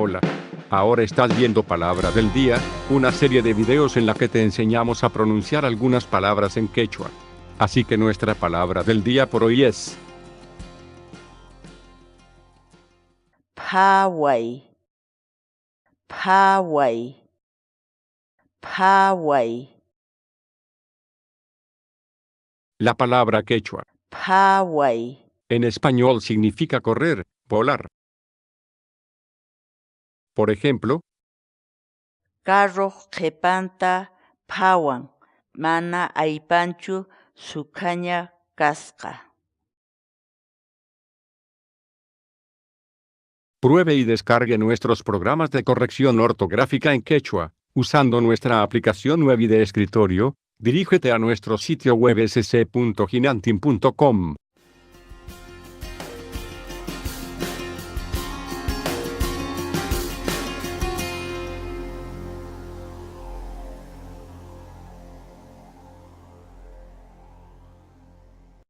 Hola. Ahora estás viendo Palabra del Día, una serie de videos en la que te enseñamos a pronunciar algunas palabras en quechua. Así que nuestra palabra del día por hoy es Phaway, phaway, phaway, la palabra quechua. phaway, En español significa correr, volar. Por ejemplo, carro qhipanta phawan, mana aypanchu sukhaña kasqa. pruebe y descargue nuestros programas de corrección ortográfica en quechua, usando nuestra aplicación web y de escritorio. Dirígete a nuestro sitio web sc.hinantin.com.